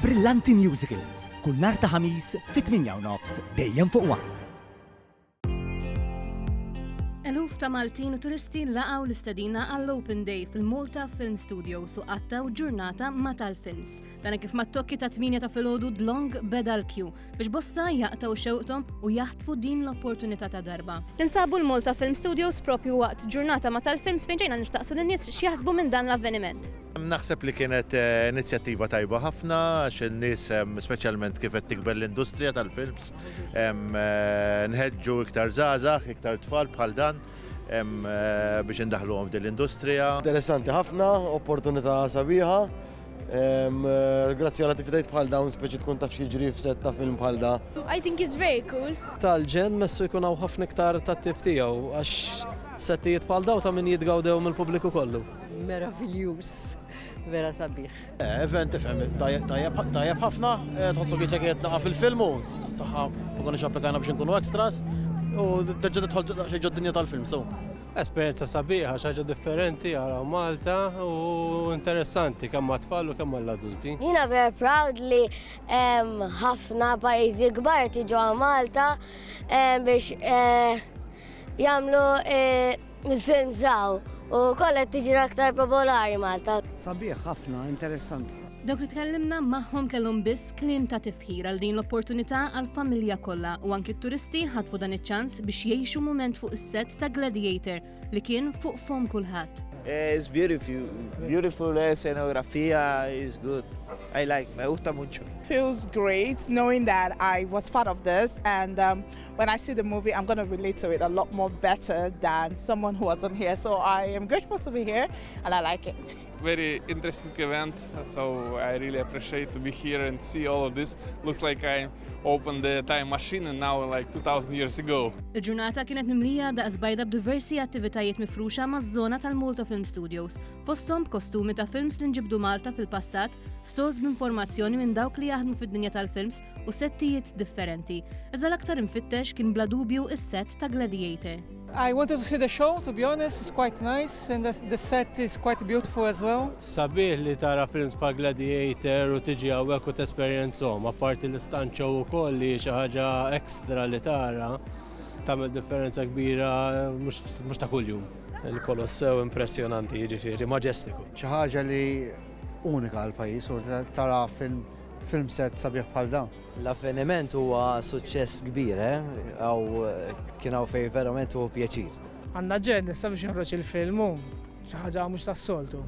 Brillanti Musicals, kull nhar ta' ħamis fit-8:09 dejjem fuq One. Eluf ta' Maltin u turisti laqgħu l-istedina għall-Open Day fil-Malta Film Studios u qattaw ġurnata ma' tal-films. Dan kif mat-tokki ta' 8 ta' filgħodu dlong beda l-kju biex bosta jaqtaw xewqthom u jaħtfu din l-opportunità ta' darba. Ninsabu l-Malta Film Studios propju waqt ġurnata ma' tal-films fejn ġejna nistaqsu lin-nies x'jaħsbu minn dan l-avveniment. Naħseb li kienet inizjattiva tajba ħafna għax in-nies speċjalment kif qed tikber l-industrija tal-films nħeġġu iktar żgħażagħ, iktar tfal bħal dan biex indaħluhom f'din l-industrija. Interessanti ħafna, opportunità sabiħa. Grazzi għal attivitajiet bħal dawn speċi tkun taf jiġri f'set ta' film bħal da. I think it's very cool. Tal-ġen messu jkun hawn ħafna iktar tat-tip tiegħu għax settijiet bħal daw ta' min jitgawdew mill-pubbliku kollu. Meraviglius, vera sabiħ. Event tifhem tajjeb ħafna, tħossu kisek qed naqa' fil-film u saħħa ma konniex applikajna biex inkunu extras u terġa' tidħol xi ġod-dinja tal-film sew. Esperjenza sabiħa, xi ħaġa differenti għal Malta u interessanti kemm għat-tfal u kemm għall-adulti. Jiena very proud li ħafna pajjiżi kbar tiġu għal Malta biex jagħmlu il-film żaw u kollha tiġi aktar popolari Malta. Sabiħ ħafna, interessanti. Dawk li tkellimna magħhom kellhom biss kliem ta' tifħir għal din l-opportunità għall-familja kollha u anki t-turisti ħadfu dan iċ-ċans biex jgħixu mument fuq is-set ta' Gladiator li kien fuq fom kulħadd. It's beautiful scenografía is good. I like, me gusta mucho. Feels great knowing that I was part of this, and when I see the movie, I'm going to relate to it a lot more better than someone who wasn't here. So I am grateful to be here, and I like it. Very interesting event, so I really appreciate to be here and see all of this. Looks like I opened the time machine and now like 2000 years ago. Il-ġurnata kienet mimlija daqs bajda b'diversi attivitajiet mifruxa maż-żona tal-Malta Film Studios. Fosthom kostumi ta' films li nġibdu Malta fil-passat, stos b'informazzjoni minn dawk li jaħdmu fid-dinja tal-films u settijiet differenti. Iżda l-aktar infittex kien bla dubju is-set ta' Gladiator. I wanted to see the show, to be honest, it's quite nice and the set is quite beautiful as well. Sabiħ li tara films pa' Gladiator u tiġi hawnhekk u tesperjenzhom, apparti l-istanċew ukoll li xi ħaġa ekstra li tara tagħmel differenza kbira mhux ta' kuljum. Il-Kolossew impressjonanti, jiġifieri maġestiku. Xi ħaġa li unika għal pajjiż u tara film set sabiħ bħal dawn. L-avveniment huwa suċċess kbir, kien hawn fejn verament huwa pjaċir. Għandna ġen nista' biex joħroġ il-film xi ħaġa mhux tas-soltu.